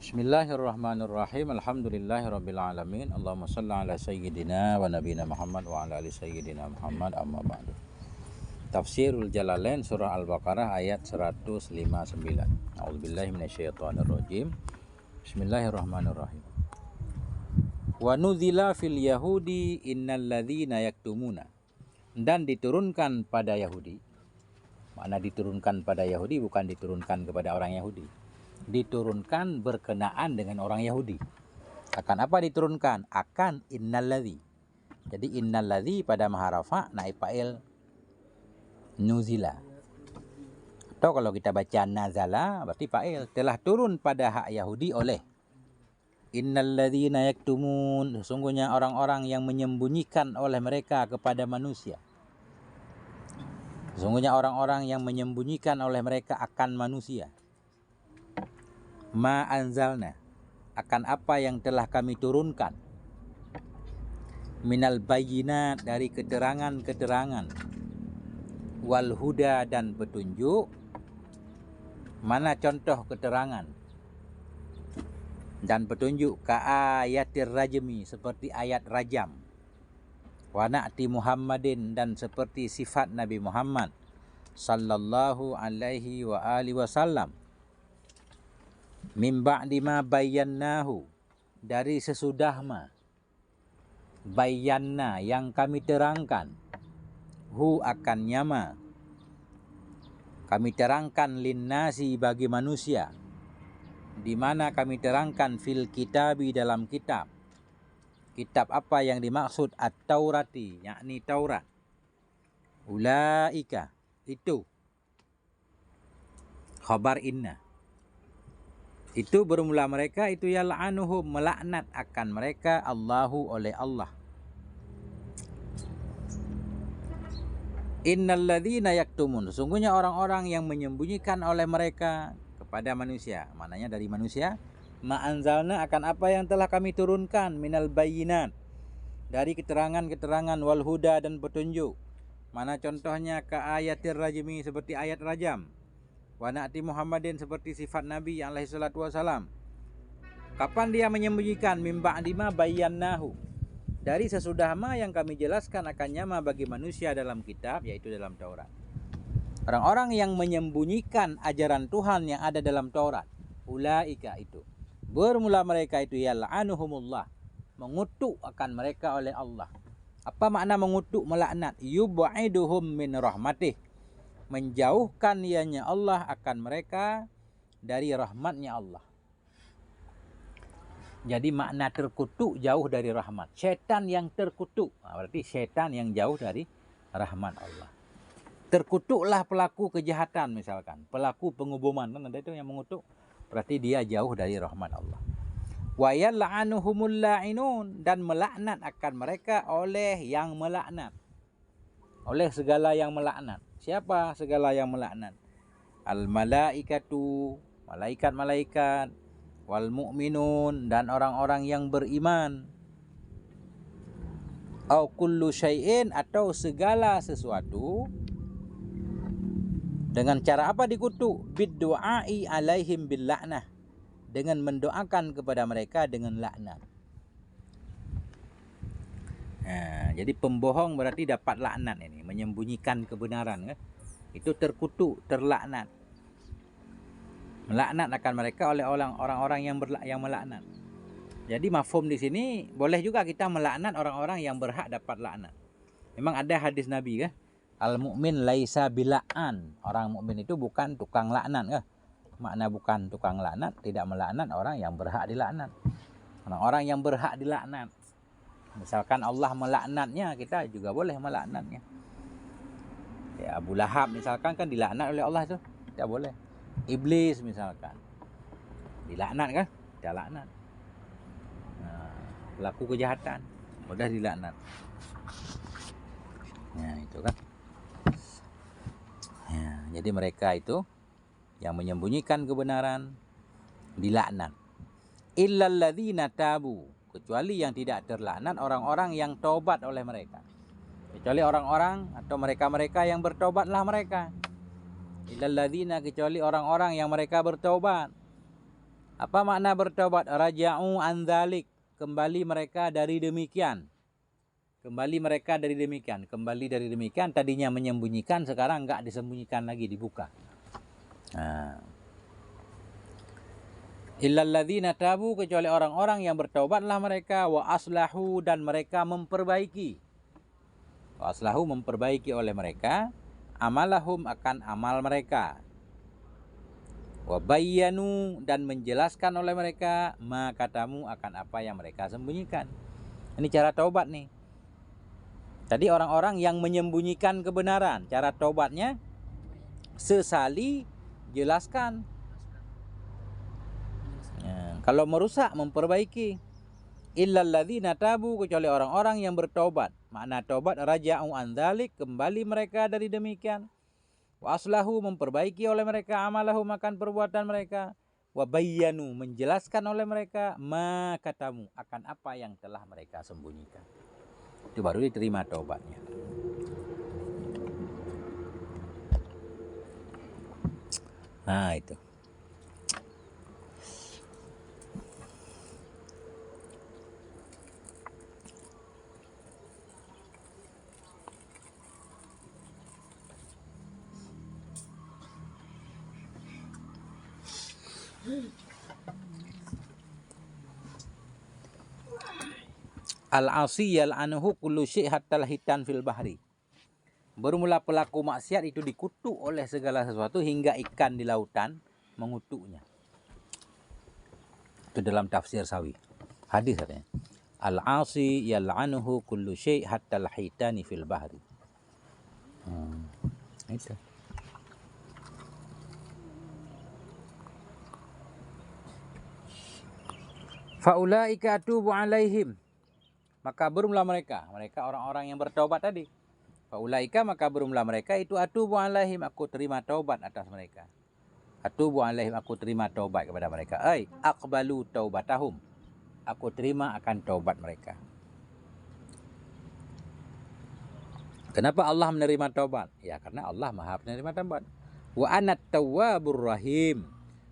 Bismillahirrahmanirrahim. Alhamdulillahirabbil alamin. Allahumma shalli ala sayyidina wa nabiyina Muhammad wa ala ali sayyidina Muhammad, amma ba'du. Tafsirul Jalalain surah Al-Baqarah ayat 159. A'udzubillahi minasyaitonirrajim. Bismillahirrahmanirrahim. Wa nuzila fil yahudi innal ladzina yaktumuna. Dan diturunkan pada Yahudi. Makna diturunkan pada Yahudi bukan diturunkan kepada orang Yahudi. Diturunkan berkenaan dengan orang Yahudi. Akan apa diturunkan? Akan innalladzi. Jadi innalladzi pada maharafa naib fa'il nuzila. Atau kalau kita baca nazala berarti fa'il, telah turun pada hak Yahudi oleh. Innalladzina yaktumun, sesungguhnya orang-orang yang menyembunyikan oleh mereka kepada manusia. Sesungguhnya orang-orang yang menyembunyikan oleh mereka akan manusia. Ma anzalna, akan apa yang telah kami turunkan. Minal bayyinat, dari keterangan-keterangan. Wal huda, dan petunjuk. Mana contoh keterangan dan petunjuk? Ka ayatir rajmi, seperti ayat rajam. Wa na'ti Muhammadin, dan seperti sifat Nabi Muhammad sallallahu alaihi wa alihi wasallam. Min ba'di ma bayyannahu, dari sesudah ma bayyanna, yang kami terangkan, hu akan nyama, kami terangkan linnasi, bagi manusia. Di mana kami terangkan fil kitabi, dalam kitab. Kitab apa yang dimaksud? At-Taurati, yakni Taurat. Ulaika, itu khabar inna. Itu bermula mereka, itu yal'anuhum, melaknat akan mereka Allahu, oleh Allah. Innalladzina yaktumun, sesungguhnya orang-orang yang menyembunyikan oleh mereka kepada manusia. Maknanya dari manusia. Ma'anzalna, akan apa yang telah kami turunkan. Minal bayyinat, dari keterangan-keterangan. Wal huda, dan petunjuk. Mana contohnya? Ka ayatir rajmi, seperti ayat rajam. Wa na'ti Muhammadin, seperti sifat Nabi alaihi salatu wasalam. Kapan dia menyembunyikan? Mim ba'di ma bayyannahu, dari sesudah ma yang kami jelaskan akannya ma bagi manusia dalam kitab, yaitu dalam Taurat. Orang-orang yang menyembunyikan ajaran Tuhan yang ada dalam Taurat, ulaika, itu bermula mereka itu yal'anuhumullah, mengutuk akan mereka oleh Allah. Apa makna mengutuk? Melaknat. Yub'iduhum min rahmatih, menjauhkan ianya Allah akan mereka dari rahmatnya Allah. Jadi makna terkutuk, jauh dari rahmat. Syaitan yang terkutuk, berarti syaitan yang jauh dari rahmat Allah. Terkutuklah pelaku kejahatan, misalkan pelaku pengubuman, kan ada itu yang mengutuk, berarti dia jauh dari rahmat Allah. Wa yal'anuhumul la'inun, dan melaknat akan mereka oleh yang melaknat. Oleh segala yang melaknat. Siapa segala yang melaknat? Al malaikatu, malaikat-malaikat. Wal mu'minun, dan orang-orang yang beriman. Au kullu syai'in, atau segala sesuatu. Dengan cara apa dikutuk? Biddu'ai alaihim bil la'nah, dengan mendoakan kepada mereka dengan laknat. Jadi pembohong berarti dapat laknat ini, menyembunyikan kebenaran, kan? Itu terkutuk, terlaknat. Melaknat akan mereka oleh orang-orang yang melaknat. Jadi mafhum di sini boleh juga kita melaknat orang-orang yang berhak dapat laknat. Memang ada hadis Nabi, kan? Al mukmin laisa bila'an, orang mukmin itu bukan tukang laknat, kan? Makna bukan tukang laknat, tidak melaknat orang yang berhak dilaknat. Orang-orang yang berhak dilaknat. Misalkan Allah melaknatnya, kita juga boleh melaknatnya. Ya, Abu Lahab misalkan kan dilaknat oleh Allah itu, tidak boleh. Iblis misalkan dilaknat, kan? Tidak laknat. Pelaku kejahatan mudah dilaknat. Ya, itu kan. Ya, jadi mereka itu yang menyembunyikan kebenaran dilaknat. Illal ladzina tabu, kecuali yang tidak terlaknat orang-orang yang taubat oleh mereka. Kecuali orang-orang atau mereka-mereka yang bertaubatlah mereka. Illal ladzina, kecuali orang-orang yang mereka bertaubat. Apa makna bertobat? Raja'u an dzalik, kembali mereka dari demikian. Kembali mereka dari demikian. Kembali dari demikian, tadinya menyembunyikan, sekarang enggak disembunyikan lagi, dibuka. Nah. Illal ladzina tabu, kecuali orang-orang yang bertaubatlah mereka, wa aslahu, dan mereka memperbaiki. Wa aslahu, memperbaiki oleh mereka, amalahum, akan amal mereka. Wa bayyanu, dan menjelaskan oleh mereka, ma katamu, akan apa yang mereka sembunyikan. Ini cara taubat nih. Tadi orang-orang yang menyembunyikan kebenaran, cara taubatnya sesali jelaskan. Ya, kalau merusak, memperbaiki. Illal ladzina tabu, kecuali orang-orang yang bertaubat. Makna taubat, raja'u an dzalik, kembali mereka dari demikian. Wa aslahu, memperbaiki oleh mereka, amalahu, makan perbuatan mereka. Wa bayyanu, menjelaskan oleh mereka, ma katamu, akan apa yang telah mereka sembunyikan. Itu baru diterima taubatnya. Nah, itu. Al-asi yal'anuhu kullu syai' hatta hitan fil bahri. Bermula pelaku maksiat itu dikutuk oleh segala sesuatu hingga ikan di lautan mengutuknya. Itu dalam tafsir Sawi. Hadis katanya. Al-asi yal'anuhu kullu syai' hatta hitani fil bahri. Itu. Faulaika atubu alaihim, maka berumlah mereka orang-orang yang bertaubat tadi. Faulaika, maka berumlah mereka itu atubu alaihim, aku terima taubat atas mereka. Atubu alaihim, aku terima taubat kepada mereka. Ai aqbalu taubatahum, aku terima akan taubat mereka. Kenapa Allah menerima taubat? Ya karena Allah Maha penerima taubat. Wa anat tawwabur rahim,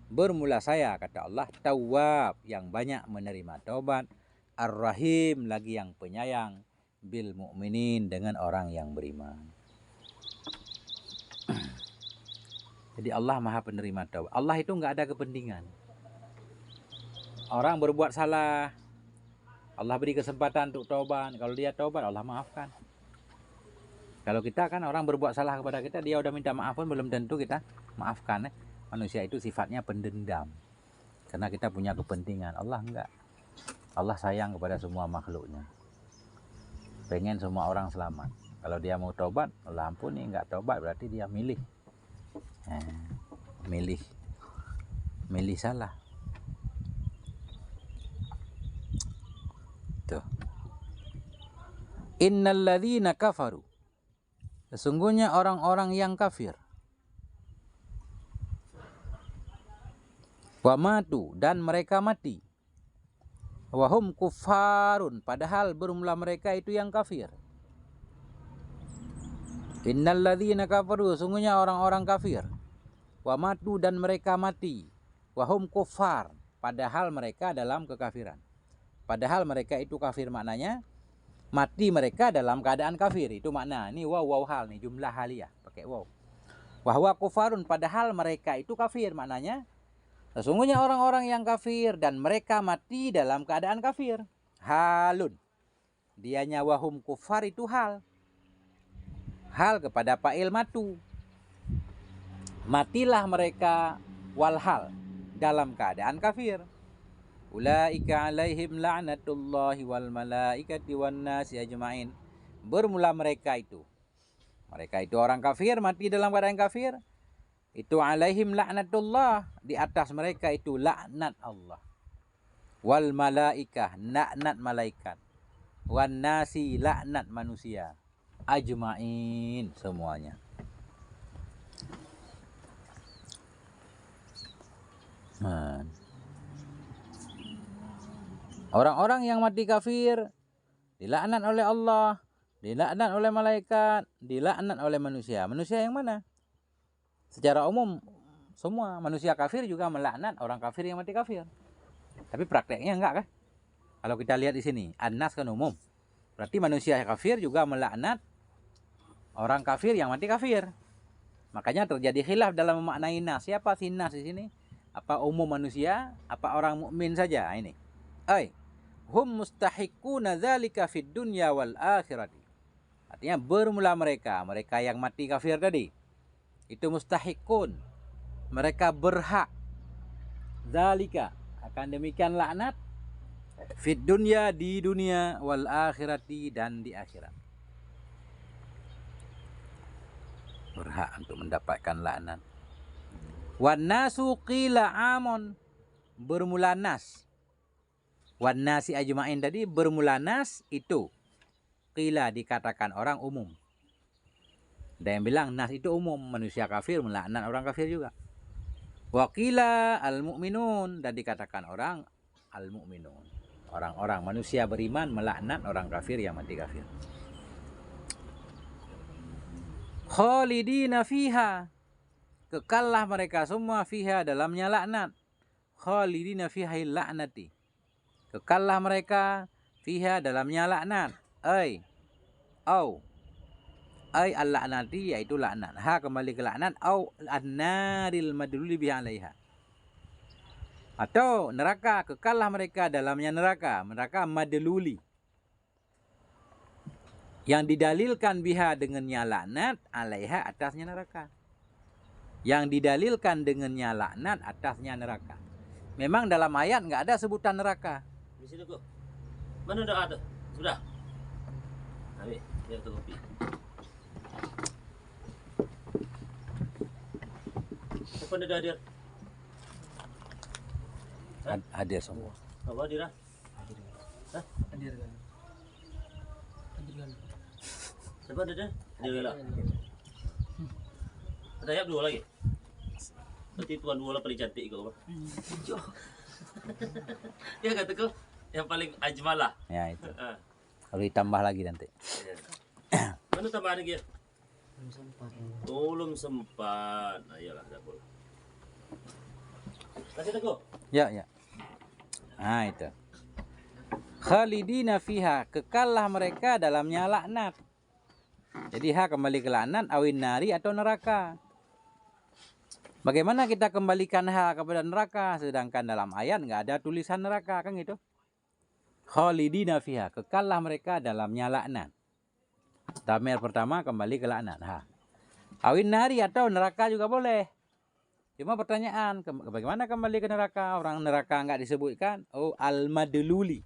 bermula saya, kata Allah, tawwab, yang banyak menerima taubat, ar-rahim, lagi yang penyayang, bil mu'minin, dengan orang yang beriman. Jadi Allah Maha penerima taubat. Allah itu enggak ada kepentingan. Orang berbuat salah, Allah beri kesempatan untuk taubat. Kalau dia taubat, Allah maafkan. Kalau kita kan orang berbuat salah kepada kita, dia udah minta maaf pun belum tentu kita maafkan. Manusia itu sifatnya pendendam. Karena kita punya kepentingan. Allah enggak. Allah sayang kepada semua makhluknya. Pengen semua orang selamat. Kalau dia mau taubat, Allah ampuni. Enggak taubat berarti dia milih. Milih salah. Tuh. Innal ladzina kafaru, sesungguhnya orang-orang yang kafir, wa matu, dan mereka mati, wahum kufarun, padahal bermula mereka itu yang kafir. Innal ladzina kafaru, sesungguhnya orang-orang kafir, wa matu, dan mereka mati, wahum kufar, padahal mereka dalam kekafiran. Padahal mereka itu kafir, maknanya mati mereka dalam keadaan kafir. Itu makna. Ini waw hal nih, jumlah haliyah pakai waw. Wahwa kufarun, padahal mereka itu kafir, maknanya sesungguhnya orang-orang yang kafir dan mereka mati dalam keadaan kafir. Halun, dianya wahum kufar itu hal. Hal kepada fa'il matu. Matilah mereka walhal, dalam keadaan kafir. Ulaika alaihim la'natullahi wal malaikati wan nasi ajmain. Bermula mereka itu orang kafir, mati dalam keadaan kafir. Itu alaihim la'natullah, di atas mereka itu laknat Allah. Wal malaikah, laknat malaikat. Wan nasi, laknat manusia. Ajmain, semuanya. Orang-orang yang mati kafir dilaknat oleh Allah, dilaknat oleh malaikat, dilaknat oleh manusia. Manusia yang mana? Secara umum Semua manusia kafir juga melaknat orang kafir yang mati kafir. Tapi prakteknya enggak kan? Kalau kita lihat di sini, an-nas kan umum. Berarti manusia kafir juga melaknat orang kafir yang mati kafir. Makanya terjadi khilaf dalam memaknai nas. Siapa si nas di sini? Apa umum manusia? Apa orang mukmin saja? Ini. Hum mustahiquna dzalika fid dunya wal akhirati. Artinya bermula mereka yang mati kafir tadi. Itu mustahiqun. Mereka berhak. Dzalika, akan demikian laknat fid dunya, di dunia, wal akhirati, dan di akhirat. Berhak untuk mendapatkan laknat. Wan nasu qila amon, bermula nas. Wan nasi ajma'in tadi bermula nas itu qila dikatakan orang umum. Ada yang bilang nas itu umum, manusia kafir melaknat orang kafir juga. Wa qila al mu'minun, dan dikatakan orang al mu'minun, orang-orang manusia beriman melaknat orang kafir yang mati kafir. Khalidina fiha, kekallah mereka semua fiha dalamnya laknat. Khalidina fiha laknati, kekallah mereka fiha dalamnya laknat. Ay al-laknati, yaitu laknat. Ha kembali ke laknat. Au an-naril madluli biha alaiha, atau neraka, kekallah mereka dalamnya neraka. Neraka madluli, yang didalilkan biha dengannya laknat, alaiha atasnya neraka. Yang didalilkan dengannya laknat atasnya neraka. Memang dalam ayat nggak ada sebutan neraka. Di situ kok. Mana doa tuh? Sudah. Ambil, biar tuh kopi. Apa ada hadir? Hadir semua. Apa hadir? Hah? Hadir kan. Siapa ada dah? Hadir lah. Ada ayat dua lagi. Berarti tuan dua lah paling cantik kau. Ya kata kau yang paling ajmal lah. Ya itu. Kalau ditambah lagi nanti. Mana tambahan lagi ya? Belum sempat. Belum sempat. Ayolah, dah boleh. Kasih teguh. Ya. Nah itu. Khalidina fiha, kekallah mereka dalamnya laknat. Jadi kembali ke laknat, awin nari atau neraka. Bagaimana kita kembalikan kepada neraka, sedangkan dalam ayat nggak ada tulisan neraka, kan gitu. Khalidina fiha, kekallah mereka dalamnya laknat. Damir pertama kembali ke laknat. Awin nari atau neraka juga boleh. Cuma pertanyaan, bagaimana kembali ke neraka? Orang neraka nggak disebutkan. Oh, al-madluli,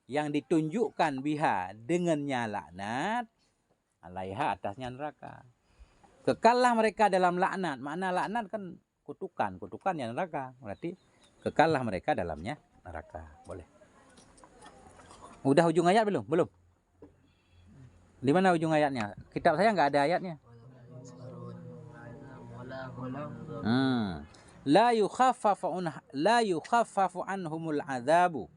yang ditunjukkan biha dengannya laknat, alaiha atasnya neraka. Kekallah mereka dalam laknat. Makna laknat kan kutukan yang neraka. Berarti kekallah mereka dalamnya neraka. Boleh. Udah ujung ayat belum? Belum. Di mana ujung ayatnya? Kitab saya nggak ada ayatnya. La yukhaffafu anhumul adzabu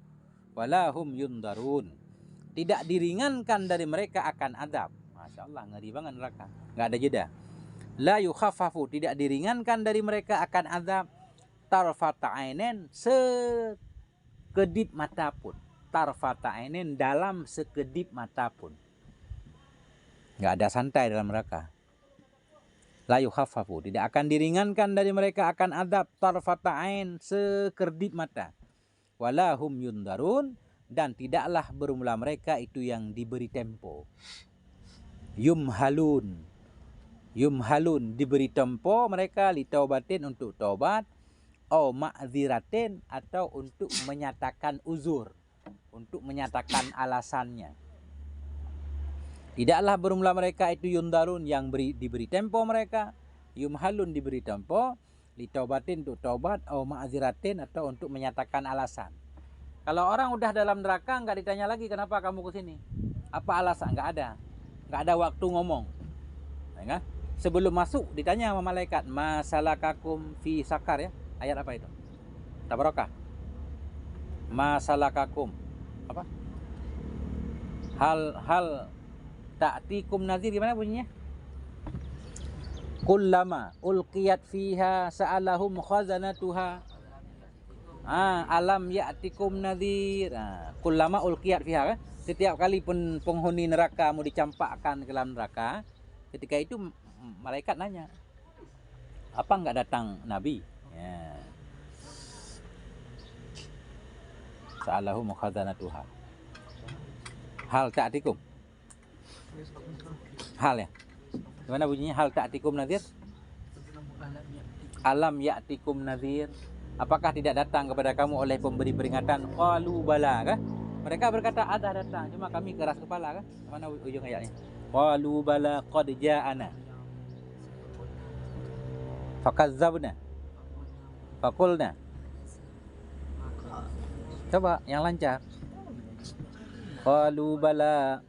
wala hum yundarun. Tidak diringankan dari mereka akan azab. Masya Allah, ngeri banget neraka. Nggak ada jeda. La yukhaffafu, tidak diringankan dari mereka akan azab. Tarfata ainen, sekedip mata pun. Tarfata ainen, dalam sekedip mata pun. Nggak ada santai dalam neraka. La yukhaffafu, tidak akan diringankan dari mereka akan azab. Tarfata ain, sekedip mata. Wala hum yundarun, dan tidaklah bermula mereka itu yang diberi tempo. Yumhalun, diberi tempo mereka litaubatin, untuk taubat, atau ma'ziratin, atau untuk menyatakan uzur, untuk menyatakan alasannya. Tidaklah bermula mereka itu yundarun, yang diberi tempo mereka. Yumhalun, diberi tempo, litaubatin, untuk taubat, atau ma'ziratin, atau untuk menyatakan alasan. Kalau orang udah dalam neraka nggak ditanya lagi kenapa kamu ke sini, apa alasan, nggak ada waktu ngomong. Ya, sebelum masuk ditanya sama malaikat, masalakakum fi sakar, ya, ayat apa itu? Tabarokah. Masalakakum apa? Hal ta'tikum nazir, gimana bunyinya? Kullama ulqiyat fiha sa'alahum khazanatuha. Alam ya'tikum nadhir. Kullama ulqiyat fiha, kan? Setiap kali penghuni neraka mau dicampakkan ke dalam neraka, ketika itu malaikat nanya, apa enggak datang nabi? Ya. Sa'alahum khazanatuha. Hal ta'tikum. Hal ya. Gimana bunyinya? Hal ta'tikum nadhir? Alam ya'tikum nadhir. Apakah tidak datang kepada kamu oleh pemberi peringatan? Qalu bala, kah? Mereka berkata ada datang, cuma kami keras kepala, kah? Mana ujung ayatnya? Qalu bala qad ja'ana. Fakazzabna. Faqulna. Coba yang lancar. Qalu bala.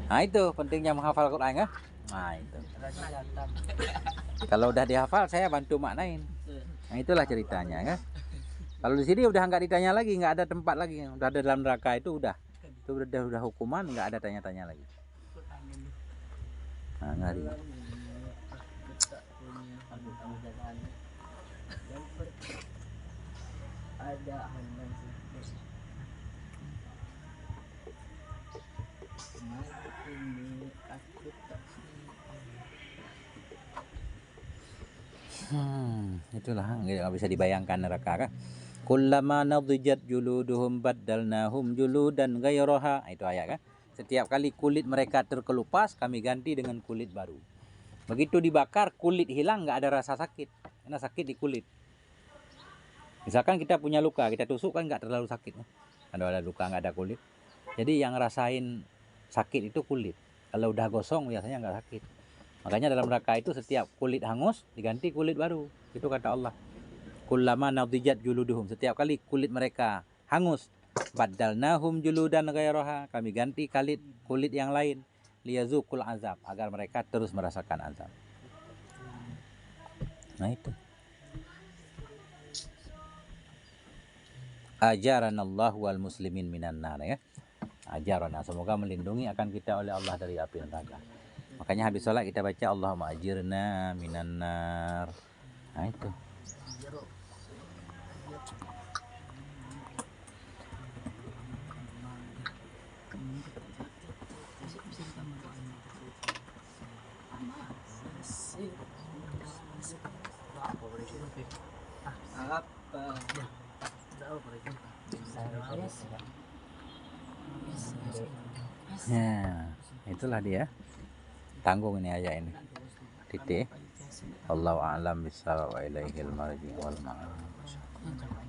Nah itu pentingnya menghafal Quran, kan? Nah itu. Kalau udah dihafal saya bantu maknain. Nah itulah ceritanya, kan? Kalau di sini udah nggak ditanya lagi, nggak ada tempat lagi, udah ada dalam neraka itu udah hukuman, nggak ada tanya-tanya lagi. Nah, ngari. Itulah nggak bisa dibayangkan neraka, kan? Kullama nadijat juluduhum baddalnahum juludan ghayraha. Itu ayat, kan? Setiap kali kulit mereka terkelupas, kami ganti dengan kulit baru. Begitu dibakar, kulit hilang, nggak ada rasa sakit. Karena sakit di kulit. Misalkan kita punya luka, kita tusuk kan nggak terlalu sakit. Ada luka nggak ada kulit. Jadi yang ngerasain sakit itu kulit. Kalau udah gosong biasanya nggak sakit. Makanya dalam neraka itu setiap kulit hangus diganti kulit baru. Itu kata Allah. Kullama nadijat juluduhum. Setiap kali kulit mereka hangus, baddalnahum juludan ghayraha. Kami ganti kulit yang lain. Liyazuqul azab. Agar mereka terus merasakan azab. Nah itu. Ajaranallahu wal muslimin minan nar, ya. Ajarana, semoga melindungi akan kita oleh Allah dari api neraka. Makanya habis sholat kita baca Allahumma ajirna minan nar. Nah itu. Ya, itulah dia. Tanggung ini ayat ini. Titik. Allahu a'lam bishawab wa ilaihil marji wal ma'ab.